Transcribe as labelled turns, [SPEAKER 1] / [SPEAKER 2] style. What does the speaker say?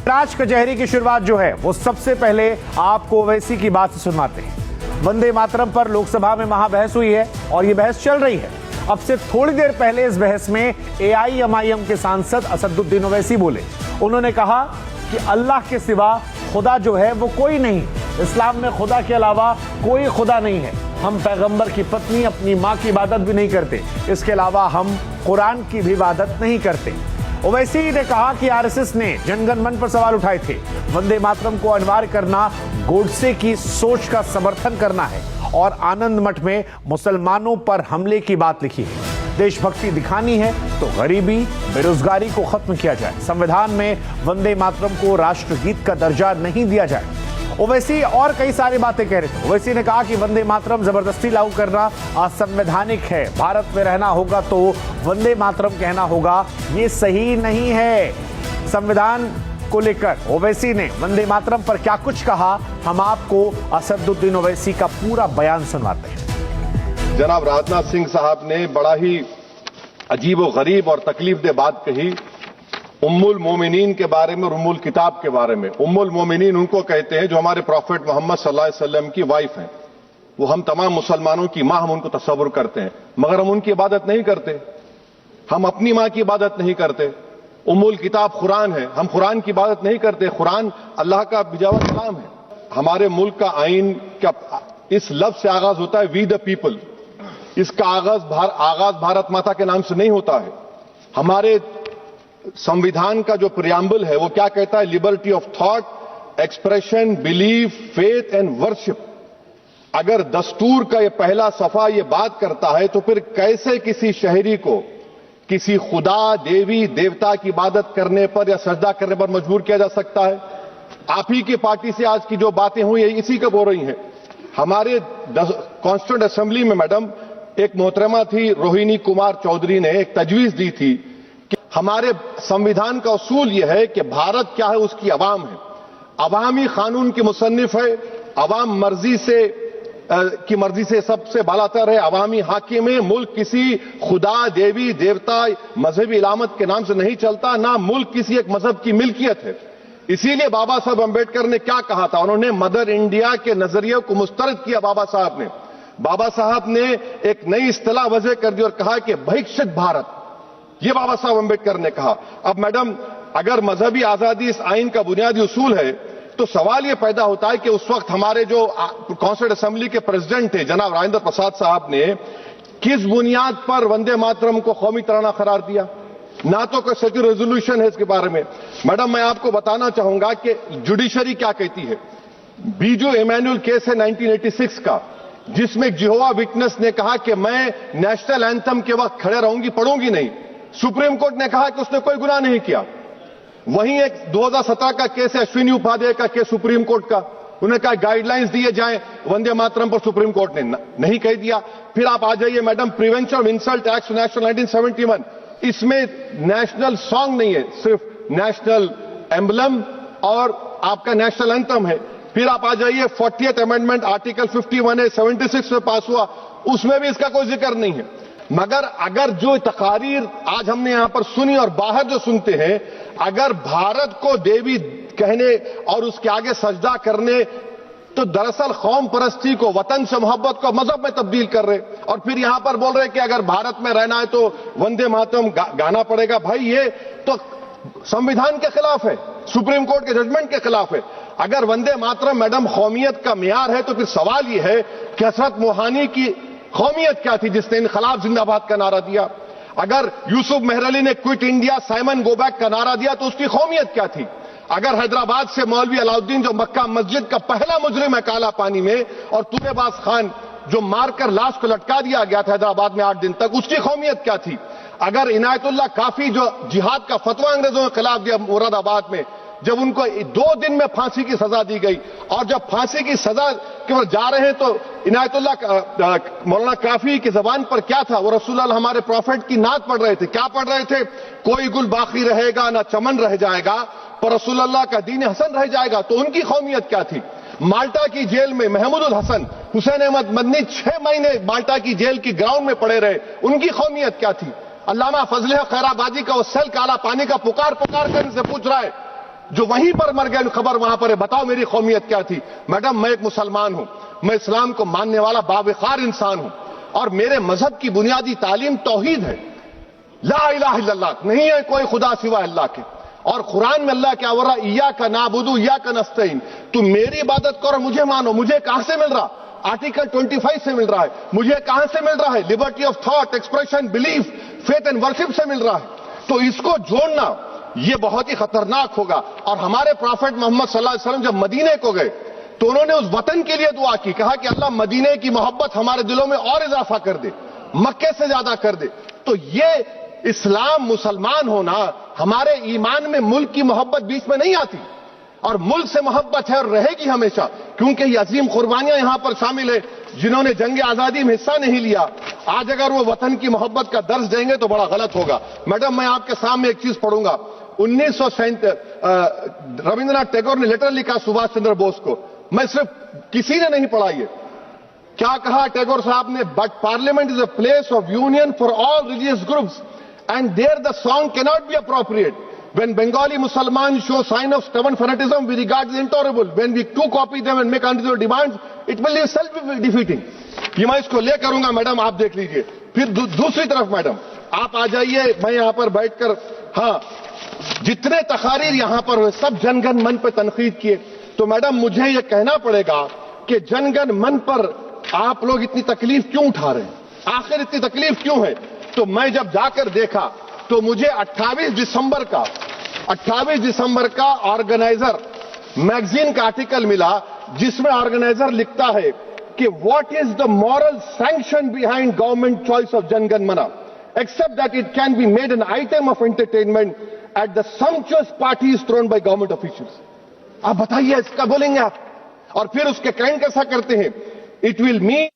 [SPEAKER 1] राज कचहरी की शुरुआत जो है वो सबसे पहले आपको ओवैसी की बात से सुनवाते हैं। वंदे मातरम पर लोकसभा में महाबहस हुई है और ये बहस चल रही है। अब से थोड़ी देर पहले इस बहस में AIMIM के सांसद असदुद्दीन ओवैसी बोले। उन्होंने कहा कि अल्लाह के सिवा खुदा जो है वो कोई नहीं, इस्लाम में खुदा के अलावा कोई खुदा नहीं है। हम पैगंबर की पत्नी अपनी माँ की इबादत भी नहीं करते, इसके अलावा हम कुरान की भी इबादत नहीं करते। ओवैसी ने कहा कि RSS ने जनगण मन पर सवाल उठाए थे। वंदे मातरम को अनिवार्य करना गोडसे की सोच का समर्थन करना है और आनंद मठ में मुसलमानों पर हमले की बात लिखी है। देशभक्ति दिखानी है तो गरीबी बेरोजगारी को खत्म किया जाए। संविधान में वंदे मातरम को राष्ट्रगीत का दर्जा नहीं दिया जाए। ओवैसी और कई सारी बातें कह रहे थे। ओवैसी ने कहा कि वंदे मातरम जबरदस्ती लागू करना असंवैधानिक है। भारत में रहना होगा तो वंदे मातरम कहना होगा, ये सही नहीं है। संविधान को लेकर ओवैसी ने वंदे मातरम पर क्या कुछ कहा, हम आपको असदुद्दीन ओवैसी का पूरा बयान सुनवाते हैं।
[SPEAKER 2] जनाब राजनाथ सिंह साहब ने बड़ा ही अजीब व गरीब और तकलीफदेह बात कही उम्मुल मोमिनीन के बारे में और उम्मुल किताब के बारे में। उम्मुल मोमिनीन उनको कहते हैं जो हमारे प्रॉफेट मोहम्मद सल्लल्लाहु अलैहि वसल्लम की वाइफ हैं। वो हम तमाम मुसलमानों की मां, हम उनको तस्वुर करते हैं, मगर हम उनकी इबादत नहीं करते। हम अपनी मां की इबादत नहीं करते। उम्मुल किताब कुरान है, हम कुरान की इबादत नहीं करते। कुरान अल्लाह का बिजावा कलाम है। हमारे मुल्क का आइन का इस लफ्ज से आगाज होता है, वी द पीपल। इसका आगाज भारत माता के नाम से नहीं होता है। हमारे संविधान का जो प्रियम्बल है वो क्या कहता है? Liberty of thought, expression, belief, faith and worship. अगर दस्तूर का ये पहला सफा ये बात करता है तो फिर कैसे किसी शहरी को किसी खुदा, देवी, देवता की इबादत करने पर या सजदा करने पर मजबूर किया जा सकता है? आप ही की पार्टी से आज की जो बातें हुई है इसी कब हो रही हैं। हमारे कॉन्स्टिट्यूंट असेंबली में मैडम एक मोहतरमा थी रोहिणी कुमार चौधरी ने एक तजवीज दी थी कि हमारे संविधान का उसूल यह है कि भारत क्या है, उसकी अवाम है, अवामी कानून की मुसन्निफ है, अवाम की मर्जी से सबसे बालातर है, अवामी हाकिम है। मुल्क किसी खुदा, देवी, देवता, मजहबी इलामत के नाम से नहीं चलता, ना मुल्क किसी एक मजहब की मिल्कियत है। इसीलिए बाबा साहब अंबेडकर ने क्या कहा था? उन्होंने मदर इंडिया के नजरिए को मुस्तरद किया। बाबा साहब ने एक नई इस्तिलाह वजह कर दी और कहा कि भिक्षित भारत, यह बाबा साहब अंबेडकर ने कहा। अब मैडम अगर मजहबी आजादी इस आइन का बुनियादी उसूल है तो सवाल यह पैदा होता है कि उस वक्त हमारे जो कॉन्स्टिट्यूंट असेंबली के प्रेसिडेंट थे जनाब राजेंद्र प्रसाद साहब ने किस बुनियाद पर वंदे मातरम को कौमी तराना करार दिया? ना तो कोई सच रेजोल्यूशन है इसके बारे में। मैडम मैं आपको बताना चाहूंगा कि जुडिशरी क्या कहती है। बीजू इमैनुअल केस है 1986 का, जिसमें जिहोवा विटनेस ने कहा कि मैं नेशनल एंथम के वक्त खड़े रहूंगी, पढ़ूंगी नहीं। सुप्रीम कोर्ट ने कहा कि उसने कोई गुनाह नहीं किया। वहीं एक 2017 का केस है अश्विनी उपाध्याय का केस सुप्रीम कोर्ट का, उन्होंने कहा गाइडलाइंस दिए जाएं वंदे मातरम पर, सुप्रीम कोर्ट ने नहीं कह दिया। फिर आप आ जाइए madam prevention of insult act national 1971, इसमें नेशनल सॉन्ग नहीं है, सिर्फ नेशनल एम्बलम और आपका नेशनल एंथम है। फिर आप आ जाइए 40th अमेंडमेंट आर्टिकल 51 है 76 में पास हुआ, उसमें भी इसका कोई जिक्र नहीं है। मगर अगर जो तकारीर आज हमने यहां पर सुनी और बाहर जो सुनते हैं, अगर भारत को देवी कहने और उसके आगे सजदा करने, तो दरअसल कौम परस्ती को, वतन से मोहब्बत को मजहब में तब्दील कर रहे और फिर यहां पर बोल रहे कि अगर भारत में रहना है तो वंदे मातरम गाना पड़ेगा। भाई ये तो संविधान के खिलाफ है, सुप्रीम कोर्ट के जजमेंट के खिलाफ है। अगर वंदे मातरम मैडम कौमियत का मियार है तो फिर सवाल यह है कि हजरत मोहानी की कौमियत क्या थी जिसने इनकलाब जिंदाबाद का नारा दिया? अगर यूसुफ मेहरली ने quit India Simon go back का नारा दिया तो उसकी कौमियत क्या थी? अगर हैदराबाद से मौलवी अलाउद्दीन जो मक्का मस्जिद का पहला मुजरिम है काला पानी में, और तूरेबाज खान जो मारकर लाश को लटका दिया गया था हैदराबाद में 8 दिन तक, उसकी कौमियत क्या थी? अगर इनायतुल्लाह काफी जो जिहाद का फतवा अंग्रेजों के खिलाफ दिया मुरादाबाद में, जब उनको 2 दिन में फांसी की सजा दी गई और जब फांसी की सजा के ओर जा रहे हैं तो इनायतुल्लाह मौलाना काफी की जबान पर क्या था? वो रसूलुल्लाह हमारे प्रॉफिट की नात पढ़ रहे थे। क्या पढ़ रहे थे? कोई गुल बाकी रहेगा ना चमन रह जाएगा, पर रसूलुल्लाह का दीन हसन रह जाएगा। तो उनकी कौमियत क्या थी? माल्टा की जेल में महमूदुल हसन, हुसैन अहमद मदनी 6 महीने माल्टा की जेल की ग्राउंड में पड़े रहे, उनकी कौमियत क्या थी? अल्लामा फजल खैराबादी का वो सेल काला पानी का पुकार कर इनसे पूछ रहा है جو وہیں پر مر گئے خبر وہاں پر ہے. بتاؤ میری قومیت کیا تھی؟ میڈم میں ایک مسلمان ہوں, میں اسلام کو ماننے والا باوقار انسان ہوں, اور میرے مذہب کی بنیادی تعلیم توحید ہے. لا الہ الا اللہ, نہیں ہے کوئی خدا سوا اللہ کے. اور قرآن میں اللہ کیا ہو رہا؟ ایاک نعبد و ایاک نستعین, تم میری عبادت کرو مجھے مانو. مجھے کہاں سے مل رہا؟ آرٹیکل 25 سے مل رہا ہے. مجھے کہاں سے مل رہا ہے؟ Liberty of thought, expression, belief, faith and worship سے مل رہا ہے. تو اس کو جوڑنا یہ بہت ہی خطرناک ہوگا. اور ہمارے پروفٹ محمد صلی اللہ علیہ وسلم جب مدینے کو گئے تو انہوں نے اس وطن کے لیے دعا کی, کہا کہ اللہ مدینے کی محبت ہمارے دلوں میں اور اضافہ کر دے, مکے سے زیادہ کر دے. تو یہ اسلام, مسلمان ہونا, ہمارے ایمان میں ملک کی محبت بیچ میں نہیں آتی, اور ملک سے محبت ہے اور رہے گی ہمیشہ, کیونکہ یہ عظیم قربانیاں یہاں پر شامل ہیں جنہوں نے جنگ آزادی میں حصہ نہیں لیا. آج اگر وہ وطن کی محبت کا درس دیں گے تو بڑا غلط ہوگا. میڈم میں آپ کے سامنے ایک چیز پڑھوں گا. 1937 رابندر ناتھ ٹیگور نے لیٹر لکھا سبھاش چندر بوس کو. میں صرف کسی نے نہیں پڑھا یہ. کیا کہا ٹیگور صاحب نے؟ But parliament is a place of union for all religious groups and there the song can not be appropriate. When Bengali Muslims show sign of stubborn fanatism, we regard it intolerable. When we too copy them and make unreasonable demands, it will be self-defeating. یہ میں اس کو لے کروں گا madam, آپ دیکھ لیجئے. پھر دوسری طرف میڈم آپ آ جائیے, میں یہاں پر بیٹھ کر, ہاں جتنے تقاریر یہاں پر ہوئے سب جن گن من پہ تنقید کیے. تو میڈم مجھے یہ کہنا پڑے گا کہ جن گن من پر آپ لوگ اتنی تکلیف کیوں اٹھا رہے ہیں؟ آخر اتنی تکلیف کیوں ہے؟ تو میں جب جا کر دیکھا تو مجھے 28 دسمبر کا آرگنائزر میگزین کا آرٹیکل ملا, جس میں آرگنائزر لکھتا ہے کہ what is the moral sanction behind government choice of Jana Gana Mana except that it can be made an item of entertainment at the sumptuous parties thrown by government officials. آپ بتائیے اس کا بولیں گے آپ؟ اور پھر اس کے کائنڈ کیسا کرتے ہیں؟ It will main